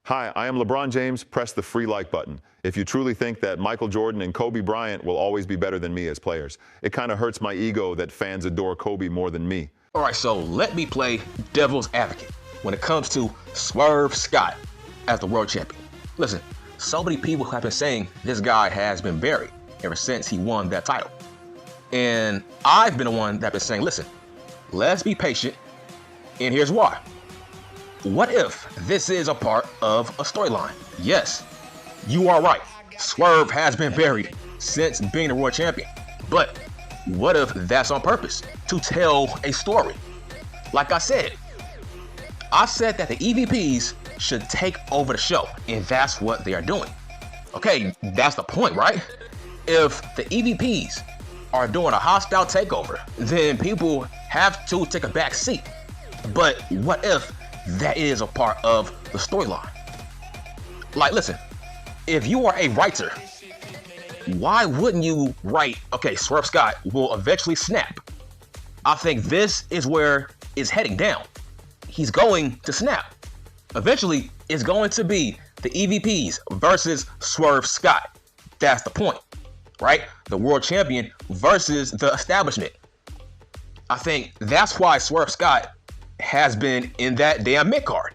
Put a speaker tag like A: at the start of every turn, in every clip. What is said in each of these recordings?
A: Hi, I am LeBron James. Press the free like button. If you truly think that Michael Jordan and Kobe Bryant will always be better than me as players, it kind of hurts my ego that fans adore Kobe more than me.
B: All right, so let me play devil's advocate when it comes to Swerve Scott as the world champion. Listen, so many people have been saying this guy has been buried ever since he won that title. And I've been the one that's been saying, listen, let's be patient, and here's why. What if this is a part of a storyline? Yes, you are right. Swerve has been buried since being the world champion. But what if that's on purpose? To tell a story. Like I said that the EVPs should take over the show, and that's what they are doing. Okay, that's the point, right? If the EVPs are doing a hostile takeover, then people have to take a back seat. But what if that is a part of the storyline? Like, listen, if you are a writer, why wouldn't you write, okay, Swerve Scott will eventually snap? I think this is where it's heading down. He's going to snap. Eventually, it's going to be the EVPs versus Swerve Scott. That's the point, right? The world champion versus the establishment. I think that's why Swerve Scott has been in that damn mid-card,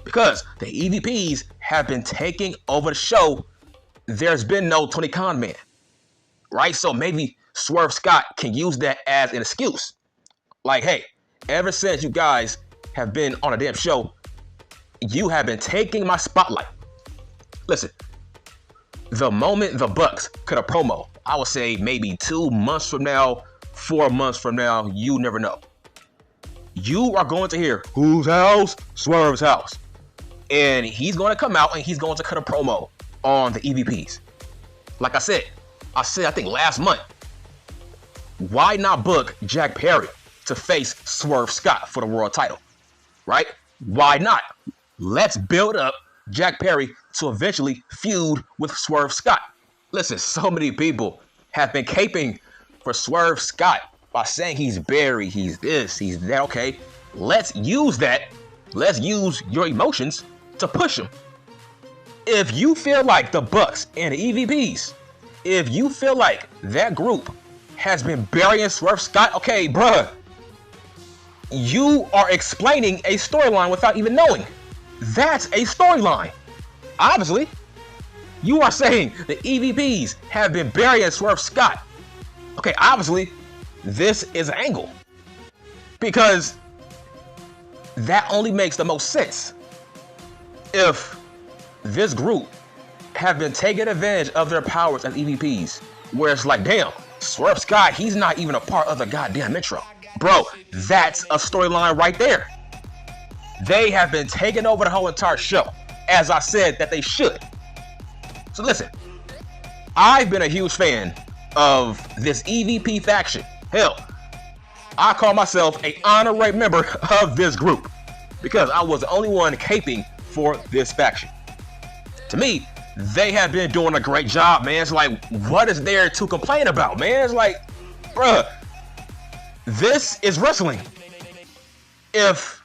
B: because the EVPs have been taking over the show. There's been no Tony Khan man, right? So maybe Swerve Scott can use that as an excuse. Like, hey, ever since you guys have been on a damn show, you have been taking my spotlight. Listen, the moment the Bucks cut a promo, I would say maybe 2 months from now, 4 months from now, you never know. You are going to hear, whose house? Swerve's house. And he's going to come out and he's going to cut a promo on the EVPs. Like I said, I think last month, why not book Jack Perry to face Swerve Scott for the world title, right? Why not? Let's build up Jack Perry to eventually feud with Swerve Scott. Listen, so many people have been caping for Swerve Scott by saying he's buried, he's this, he's that. Okay, let's use that. Let's use your emotions to push him. If you feel like the Bucks and the EVPs, if you feel like that group has been burying Swerve Scott, okay, bruh, you are explaining a storyline without even knowing. That's a storyline. Obviously, you are saying the EVPs have been burying Swerve Scott. Okay, obviously, this is an angle, because that only makes the most sense. If this group have been taking advantage of their powers as EVPs, where it's like, damn, Swerve Scott, he's not even a part of the goddamn intro. Bro, that's a storyline right there. They have been taking over the whole entire show, as I said that they should. So listen, I've been a huge fan of this EVP faction. Hell, I call myself an honorary member of this group because I was the only one caping for this faction. To me, they have been doing a great job, man. It's like, what is there to complain about, man? It's like, bruh, this is wrestling. If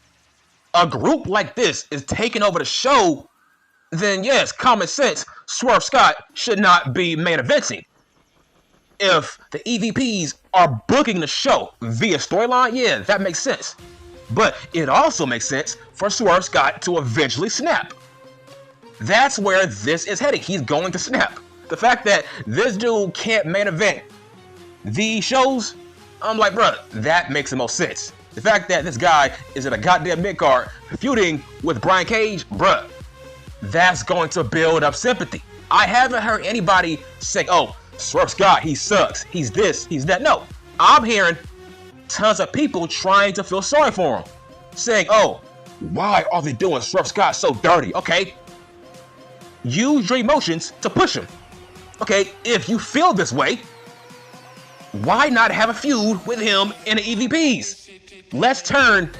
B: a group like this is taking over the show, then yes, common sense, Swerve Scott should not be main eventing. If the EVPs are booking the show via storyline, yeah, that makes sense. But it also makes sense for Swerve Scott to eventually snap. That's where this is heading. He's going to snap. The fact that this dude can't main event these shows, I'm like, bruh, that makes the most sense. The fact that this guy is in a goddamn mid-card feuding with Brian Cage, bruh, that's going to build up sympathy. I haven't heard anybody say, oh, Swerve Scott, he sucks, he's this, he's that. No, I'm hearing tons of people trying to feel sorry for him, saying, oh, why are they doing Swerve Scott so dirty? Okay, use your emotions to push him. Okay, if you feel this way, why not have a feud with him and the EVPs? Let's turn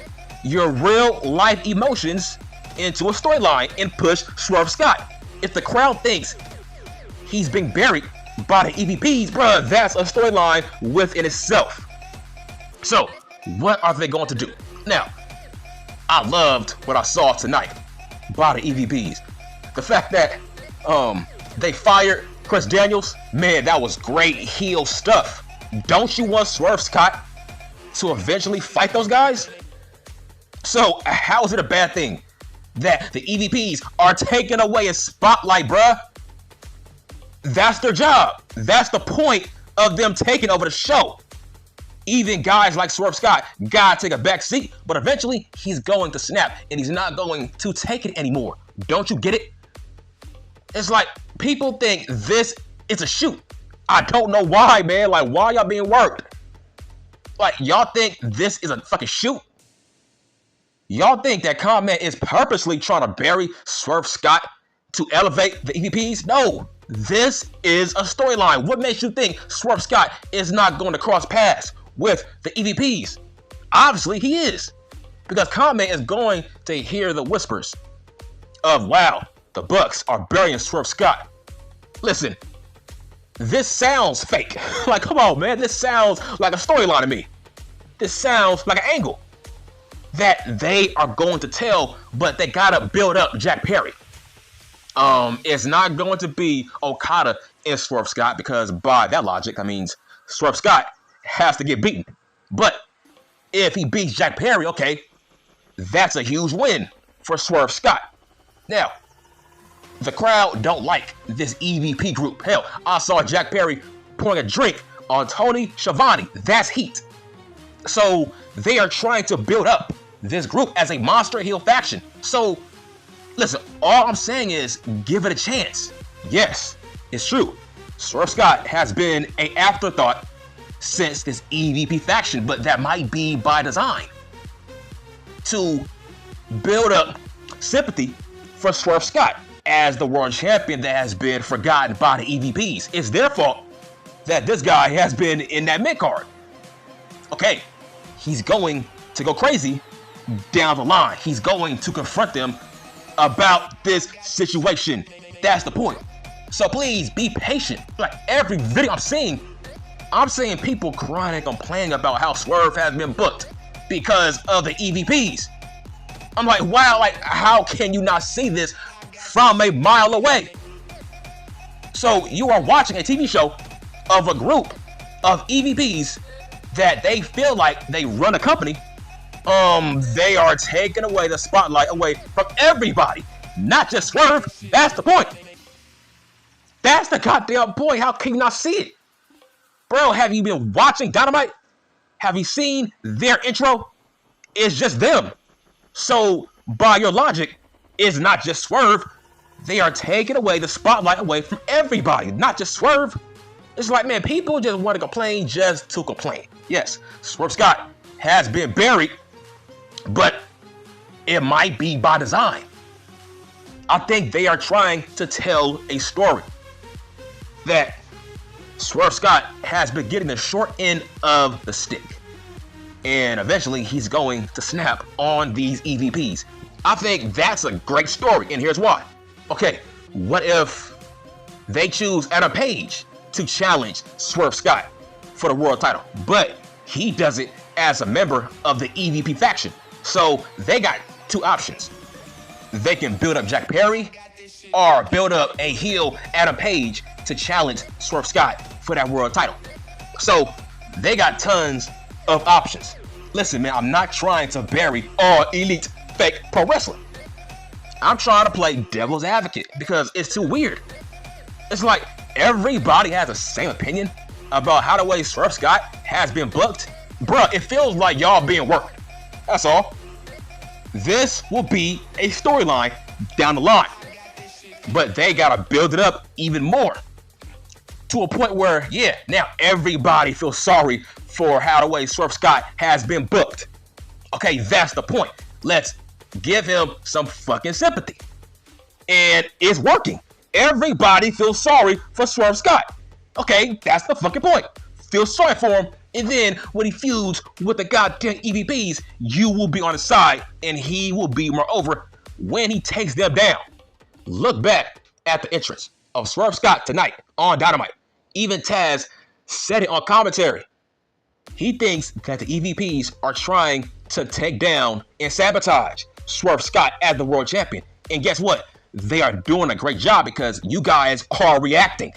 B: your real life emotions into a storyline and push Swerve Scott. If the crowd thinks he's being buried by the EVPs, bruh, that's a storyline within itself. So, what are they going to do? Now, I loved what I saw tonight by the EVPs. The fact that they fired Chris Daniels, man, that was great heel stuff. Don't you want Swerve Scott to eventually fight those guys? So how is it a bad thing that the EVPs are taking away a spotlight, bruh? That's their job. That's the point of them taking over the show. Even guys like Swerve Scott gotta take a back seat, but eventually he's going to snap and he's not going to take it anymore. Don't you get it? It's like people think this is a shoot. I don't know why, man. Like, why y'all being worked? Like, y'all think this is a fucking shoot? Y'all think that comment is purposely trying to bury Swerve Scott to elevate the EVPs? No, this is a storyline. What makes you think Swerve Scott is not going to cross paths with the EVPs? Obviously, he is. Because comment is going to hear the whispers of, wow, the Bucks are burying Swerve Scott. Listen, this sounds fake. Like, come on, man. This sounds like a storyline to me. This sounds like an angle that they are going to tell, but they gotta build up Jack Perry. It's not going to be Okada and Swerve Scott, because by that logic, that means Swerve Scott has to get beaten. But if he beats Jack Perry, okay, that's a huge win for Swerve Scott. Now, the crowd don't like this EVP group. Hell, I saw Jack Perry pouring a drink on Tony Schiavone. That's heat. So they are trying to build up this group as a monster heel faction. So listen, all I'm saying is give it a chance. Yes, it's true. Swerve Scott has been an afterthought since this EVP faction, but that might be by design to build up sympathy for Swerve Scott as the world champion that has been forgotten by the EVPs. It's their fault that this guy has been in that mid-card. Okay, he's going to go crazy down the line. He's going to confront them about this situation. That's the point. So please be patient. Like every video I'm seeing people crying and complaining about how Swerve has been booked because of the EVPs. I'm like, wow, like how can you not see this from a mile away? So you are watching a TV show of a group of EVPs that they feel like they run a company. They are taking away the spotlight away from everybody, not just Swerve. That's the point. That's the goddamn point. How can you not see it? Bro, have you been watching Dynamite? Have you seen their intro? It's just them. So, by your logic, it's not just Swerve. They are taking away the spotlight away from everybody, not just Swerve. It's like, man, people just want to complain just to complain. Yes, Swerve Scott has been buried, but it might be by design. I think they are trying to tell a story that Swerve Scott has been getting the short end of the stick. And eventually he's going to snap on these EVPs. I think that's a great story, and here's why. Okay, what if they choose Adam Page to challenge Swerve Scott for the world title, but he does it as a member of the EVP faction? So they got two options. They can build up Jack Perry or build up a heel Adam Page to challenge Swerve Scott for that world title. So they got tons of options. Listen, man, I'm not trying to bury all elite fake pro wrestling. I'm trying to play devil's advocate because it's too weird. It's like everybody has the same opinion about how the way Swerve Scott has been booked. Bruh, it feels like y'all being worked. That's all. This will be a storyline down the line, but they gotta build it up even more to a point where, yeah, now everybody feels sorry for how the way Swerve Scott has been booked. Okay, that's the point. Let's give him some fucking sympathy. And it's working. Everybody feels sorry for Swerve Scott. Okay, that's the fucking point. Feel sorry for him, and then when he feuds with the goddamn EVPs, you will be on his side, and he will be more over when he takes them down. Look back at the entrance of Swerve Scott tonight on Dynamite. Even Taz said it on commentary. He thinks that the EVPs are trying to take down and sabotage Swerve Scott as the world champion. And guess what? they are doing a great job because you guys are reacting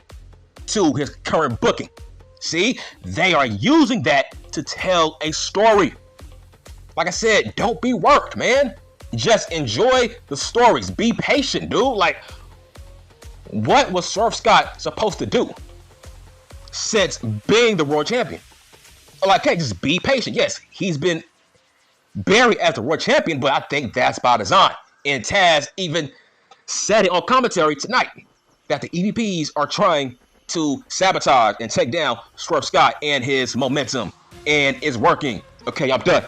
B: to his current booking. See, they are using that to tell a story. Like I said, don't be worked, man. Just enjoy the stories. Be patient, dude. Like, what was Swerve Scott supposed to do since being the world champion? Like, okay, just be patient. Yes, he's been buried as the world champion, but I think that's by design. And Taz even said it on commentary tonight that the EVPs are trying to sabotage and take down Swerve Scott and his momentum, and it's working. Okay, I'm done.